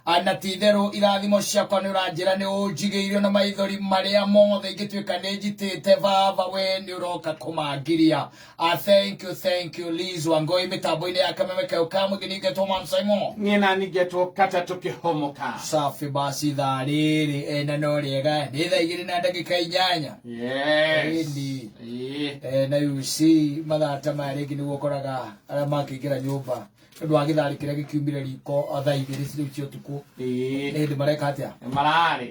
anatithero irathimo ciakwa ni uranjira ni unjigeirio na maithori maria mothe ingituika ni njitite baba we ni uroka kumangiria. Thank you Liz Wangoi mitambo-ini ya kamemeke ukamugini Tom Simon ngina nigetwo kata tukihomoka safi basi thariri na no riega ni thaa 2 na ndagika 8. Yes na you see mathata marigi ni gukoraga ara makingira nyumba ndu agithari kire gikiumire riko thaa 2 ciu cio tuku ndi mareka atia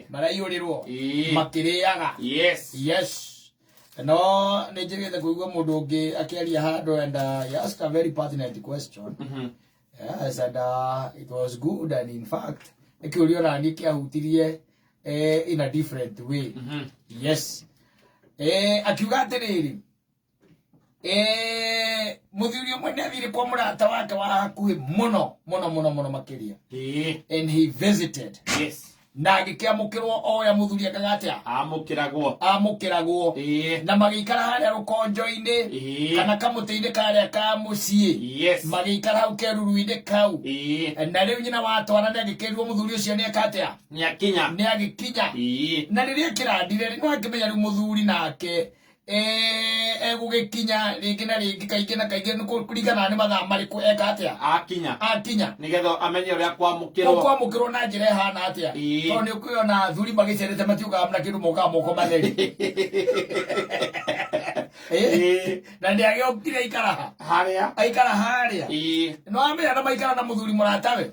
maraiurirwo makiriaga. Yes no nijirite kuigwa mundu ungi akiaria hando and he asked a very pertinent question. Yes, and it was good, and in fact ekiurio rani kiahutirie in a different way. Yes akiuga atiriri muthuri umwe ni athire kwa murata wake wa hakuhi muno makiria and he visited. Na agikiamukirwo oya muthuri akagatia amukiragwo na magikara haria rukonjo-ini kana kamuteinde karia ka mucii magikara hau keruru-ini kau na riu nyina watwana ni agikirwo muthuri ucio ni akatia ni agikinya na riria kirandire no akimenya riu muthuri nake gugikinya ringi na ringi kaingi na kaingi ni kurigana ni mathaa mariku eka atia akinya nigetho amenye uria kwamukirwo na njira hana atia to ni kuiona thuri magicerete matiuga amna kindu moka moko matheri na ndi agiokire aikara haria no amenya na maikara na muthuri muratawe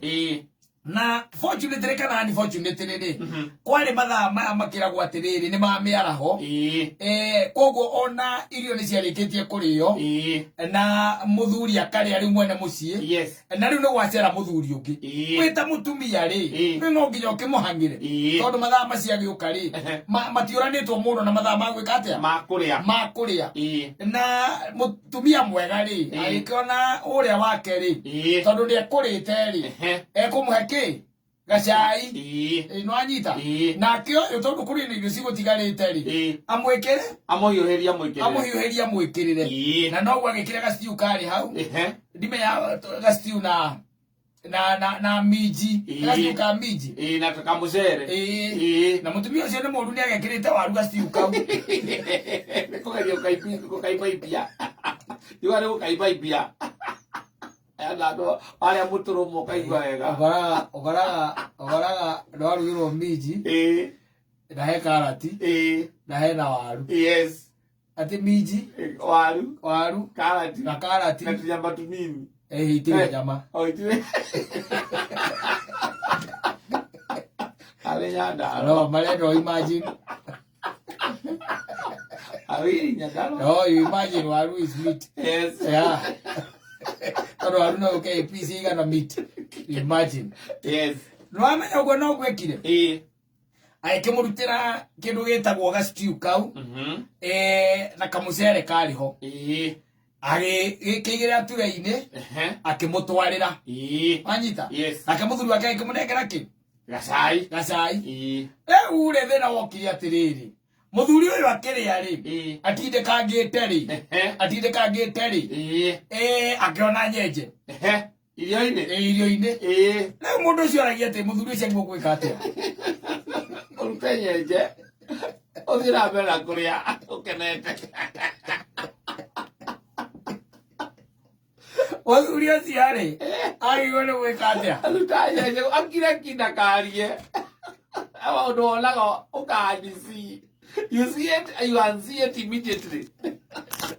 na fortunately kana unfortunately kwari mathaa maya makiragwo atiriri ni mamiaraho koguo ona irio ni ciarikitie kurio na muthuri akaria riu mwene mucii na riu ni gwacera muthuri ungi wita mutumia ri no nginya ukimuhangire tondu mathaa macia giuka ri matiuranitwo muno na mathaa magwika atia makuria na mutumia mwega ri agikiona uria wake ri tondu ni ekurite ri ekumuhe gacai no anyita na kio tondu kuri ni irio cigutigarite ri amwekere amuhiuheria mwikirire na no gwagikire gastiu kari hau ndime ya gastiu na miji gastiu ka miji na kamucere na mutumia ucio ni mundu ni agekirite waru gastiu kau kukaipaipia iware ukaipaipia ando ale muturo moka igwa wega ogaraga ndwarugirwo miji na he karati na he na waru ati miji waru karati na tujamba tunini itire jama itire ale nyanda no malendo imagine no you imagine waru is meat Toro aruna okay PC gana meat imagine no amenya ugo no gwekire aikimurutira kindu gitagwo ga stew kau na kamucere kariho kigira tureine akimutwarira anyita akamuthuri wake akimunengera ki gacai ure thina wokiri atiriri muthuri uyu akiria ri atindekangite ri akiona nyenje irio-ini na mundu ucio aragia ati muthuri ucio agwo gwika atia urute nyenje uthira mbere kuria ukenete muthuri ucio ri agirwo ni gwika atia aruta nyenje akire kindakarie awa undu wonaga ukandisi. You see it, you unsee it immediately.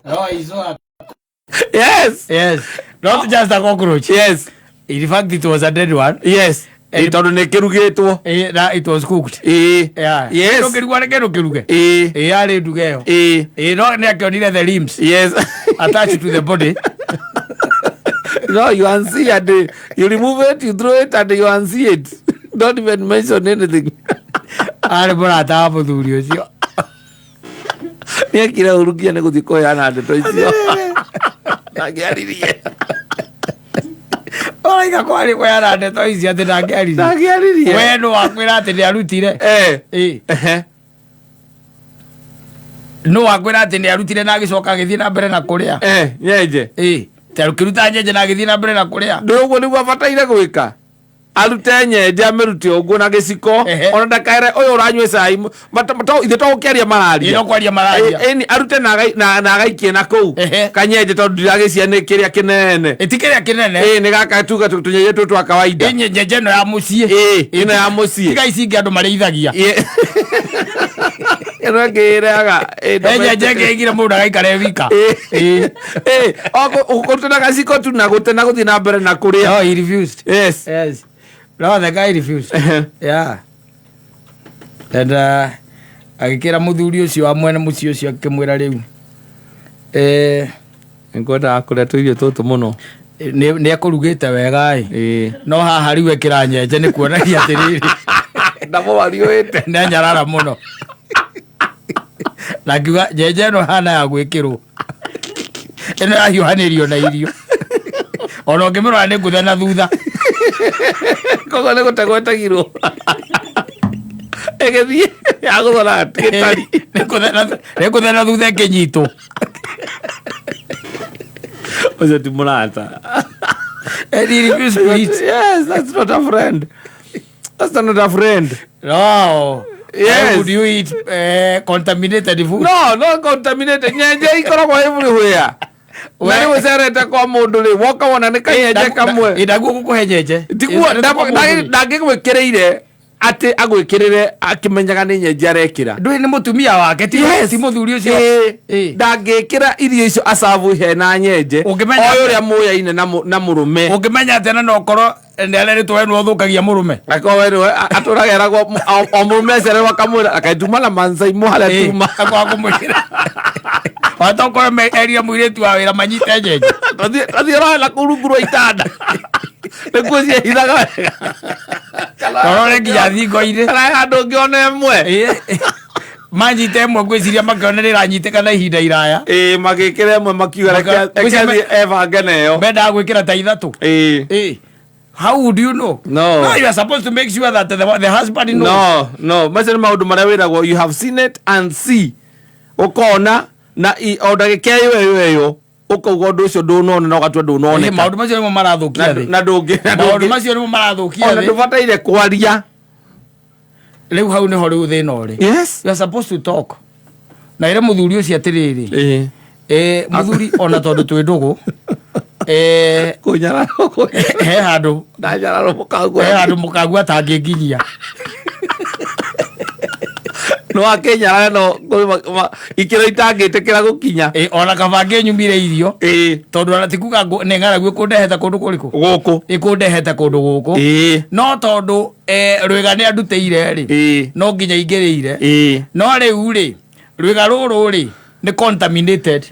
Oh, he's so Yes. Not just a cockroach. Yes. In fact, it was a dead one. Yes. It was cooked. Yeah. Yes. No, the limbs. Yes. Attached to the body. No, you unsee it. You remove it, you throw it, and you unsee it. Don't even mention anything. Ni kira urugia ne guthiko yana ndeto icio nagiaririe oiga kwari kwa yana ndeto icio ati nagiaririe we no wakwira ati ni arutire no wakwira ati ni arutire na agicoka agithie na mbere na kuria nyenje tarukiruta nyenje na agithie na mbere na kuria nduguo ni gwabataire gwika arute nyenje amerute oguo na giciko ona ndakaire uyu uranywe cai matato ithe to ukiaria mararia ino kwaria mararia eni arute na agaikie na kuu kanyenje tondu ndiragiciania ni kiria kinene itikiria kinene ni gaka tuga tunyenje tu twa kawaida nyenje no ya mucie ino ya mucie tiga ici andu mareithagia ino ngiraga nyenje ngira mundu agaikare wika ukutena gaciko tu na gutena guthii na mbere na kuria oh he refused yes no the guy refused yeah and agikira muthuri ucio wa mwene mucio ucio akimwira riu ngwenda akuria tu irio tutu muno ni akurugite wega no haha riu ekira nyenje ni kuonagia atiriri ndamo wariuite na nyarara muno na kiuga nyenje no hana ya gwikirwo ino yahiũhanĩrio na irio ona ũngĩmĩrora nĩ ngũthe na thutha koguo nĩ gũtegwetagirwo ĩgĩthiĩ yagũthona gĩtari nĩ ngũthe na thutha ĩkĩnyitwo ũcio ti mũrata. Yes, that's not a friend. That's not a friend. No. Yes. How would you eat contaminated food? No, not contaminated. Nyenje ikoragwo everywhere. Nani weserete kwa mundu ri woka wona ni kanyenje kamwe. Idaguo gukuhe nyenje. Tiguo ndagigwikireire ati agwikirire akimenyaga ni nyenje arekira. Ndui ni mutumia wake ti muthuri ucio. Ndangikira irio icio asavu he na nyenje. Oyo muyaine na murume. Ungimenya atena no korwo ndi areretwo we no thukagia murume. Ako we aturageragwo o murume cererwa kamwira akaituma na manzai muhale tuma akwa kumwira. Watokora me area muiretu wa wira manyite nyenje. Kathira la kurungurwa itanda. Nekuzie hithaga wega. Korore nginya thingo-inĩ. Kana andu ngione mwe. Manyite imwe ngwiciria makionerera nyitĩka na ihinda iraya. Magĩkĩra imwe makiuga reke evange nayo. Mendaga gwĩkĩra ta ithatũ. How would you know? No, you are supposed to make sure that the husband knows. No. Macio nĩ maũndũ marĩa wĩragwo you have seen it and see. Ũkona na o ndagĩka ĩyo ukauga undu ucio ndunona na ugatua ndunoneka. Maundu macio nimo marathukia thi. Na ndungi. Maundu macio nimo marathukia thi. Ona ndubataire kwaria. Riu hau niho riu thina uri. Yes. You are supposed to talk. Na ire muthuri ucio atiriri. Muthuri ona tondu twi ndugu. Kunyara. He handu. Ndanyara mukagu. He handu mukagu atanginginyia. No akenyara no ikiro itangitikira gukinya ona kabange nyumire irio tondu ana tikuga ne ngaragu kundeheta kundu kuriku guku ikundeheta kundu guku no tondu rwega ni anduteire ri no nginya ingirire no riu ri rwega ruru ri ni contaminated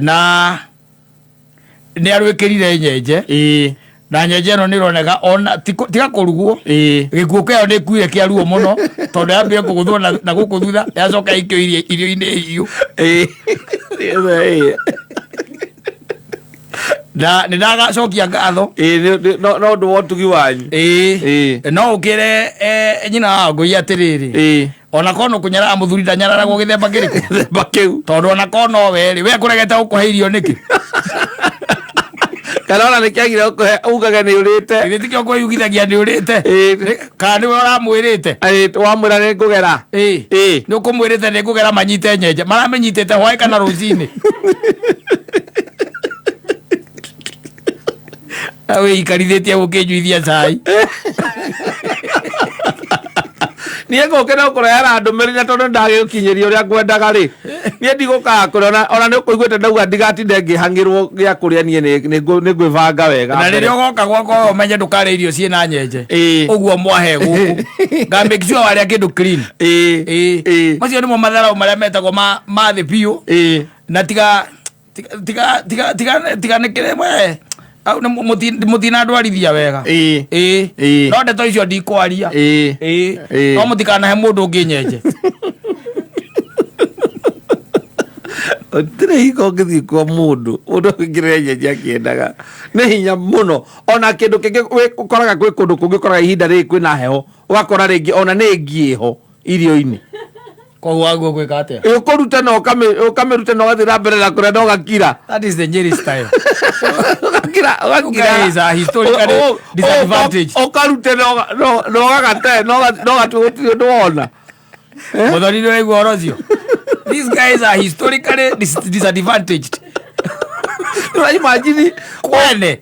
na ni arwikirire nyenje na nyenje no nironega ona tiga kurugwo gikuo kio ni kuire kia ruo muno tondu yambire kuguthwo na guku thutha yacoka ikio irio-ini hiu na nindagacokia ngatho no ndu wotugi wanyu no ukire nyina wa ngui atiriri ona kono kunyara muthuri ndanyararagwo githemba kiriku githemba kiu tondu ona kono we we kuregete gukuhe irio niki kana ona nikiagire ugaga ni urite ile tikio kwa yugithagia ni urite kana ni uramwirite wamwira ni ngugera ni ukumwirite ni ngugera manyite nyenje maramenyitete hwae kana rucini awe ikarithetie gukinjuithia cai niä ngå kä na å korwo yara ndå mä rä re tondå ndagä gå kinyä ria å rä a ngwendaga rä niä ndigåkaga kå rä ona nä å kå iguä te ndauga ndigatinde ngä hangä rwo gä a kå rä a niä nä ngwä banga wega na rä rä a å goka gwakwa å menye ndå karä irio ciä nyenje å guo mwahe gå kå ngambä cio warä a kä ndå macio nä mo matharau marä a metagwo ma thä biå na tiga nä kä re mutina ndwarithia wega no ndeto icio ndikwaria no mutikanahe mundu ungi nyenje otire hiko ngithi kwa mundu ngire nyenje akiendaga ni hinya muno ona kindu kingi ukoraga kwi kundu kungi ukoraga ihinda ri kwina heho ugakora ringi ona ni ngieho irio-ini kwa wago gwika atia ukuruta no ukamirute no gathira mbere na kuria no gakira. That is the Nyeri style. Ugakira is a historical disadvantage. Okarute no gagate no gatuotio ndona. Muthoni ni wego orozio. These guys are historically disadvantaged. Imagine kwene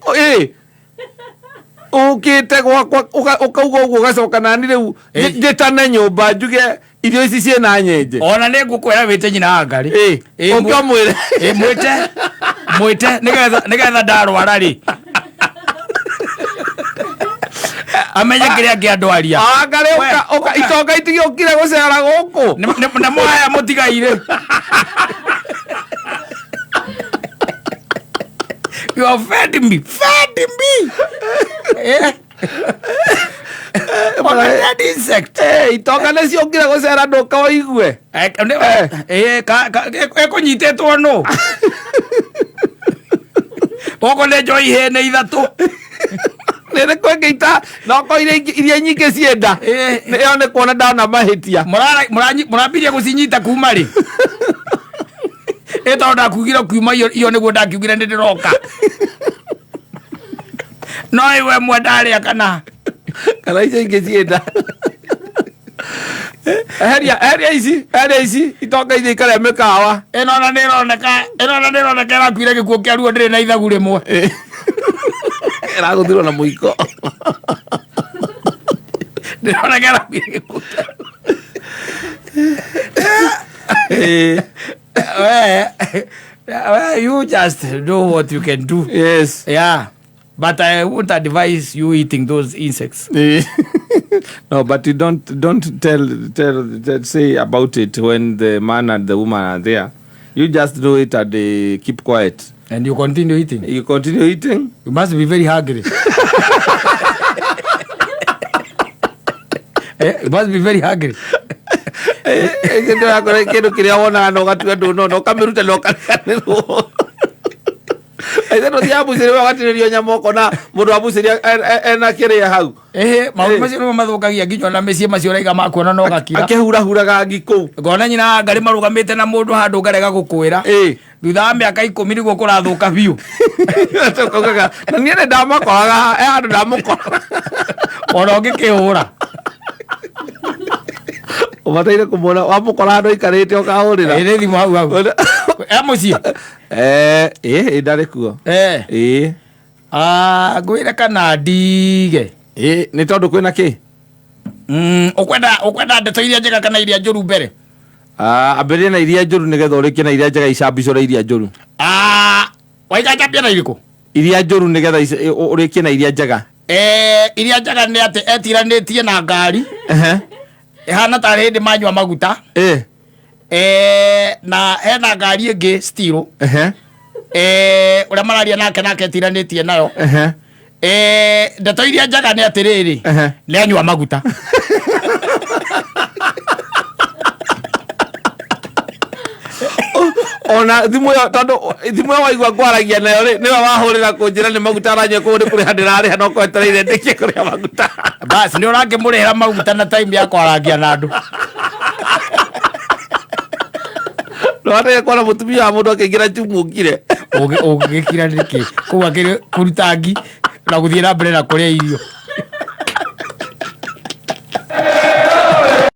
ukite ukauga uguo gacoka nani riu ngitane nyumba njuge irio ici ciena nyenje ona ne ngukwera wite nyina ngari ukio mwire mwite nigetha ndarwara ri amenye kiria ngiandwaria ngari itonga itigokire gucera guku na mwaya mutigaire. You are feeding me. That insect. Itonga necio ngire gucera nduka oigue. Ekunyitetwo no. Oko ne joy hene ithatu. Nere kwengita noko iria nyingi cienda. Nio ne kuona ndana mahitia. Murabiria gucinyita kuma ri. Eto ndakugira kuma iyo niguo ndakiugire ndiroka. No iwe mwendaria kana icio ingĩ cienda. Eheria ici itonga ithi ikarĩa mĩkawa. Ĩno na nĩroneka ĩrakuire gĩkuũ kĩa ruo ndĩrĩ na ithagu rĩmwe. Ĩragũthirwo na mũiko. Ndĩroneka ĩrakuire gĩkuũ kĩa well, you just know what you can do. Yes. Yeah. But I won't advise you eating those insects. No, but you don't tell say about it when the man and the woman are there. You just do it and keep quiet. And you continue eating. You continue eating. You must be very hungry. You must be very hungry. Ndio akore kindu kiria wona no gatua ndu no kamirute no kanirwo. Ithano thiabucire wagatirio nyamoko na mundu abuciria ena kiria hau. Maundu macio no mathukagia nginya na mecie macio raiga makuona no gakira. Akehurahuraga ngiku. Ngona nyina ngari marugamite na mundu handu ngarega gukwira. Thutha wa miaka 10 niguo kurathuka biu. Tokogaga. Na niene ndamakoraga handu ndamukora. Ona ngikihura. Ubataire kumona wamukora handu ikarite ukahurira. Ire thimu hau. Mucie. Ndari kuo. Ngwire kana ndige. Ni tondu kwina ki? Ukwenda ndeto iria njega kana iria njuru mbere? Ambere na iria njuru nigetha urikie na iria njega icambicora iria njuru. Waigacambia na iriku? Iria njuru nigetha urikie na iria njega. Iria njega ni ati etiranetie na ngari. Ehana tari hindi manyua maguta. Na hena ngari ingi stiro. Uria mararia nake etiranetie nayo. Ndeto iria njega ni atiriri. Ni anyua maguta. Ona thimu yo tondu thimu yo waigua gwaragia nayo ri niwe wahurira kunjira ni maguta aranyua kuri kuri handirari hano kwetereire ndikie kuria maguta. Bas ni urange murihira maguta na time ya kwaragia na andu. No ate kwa mutumia wa mundu akigira chumukire. Ugikira ndiki kuwa kiri kurutangi na guthie na mbere na kuria irio.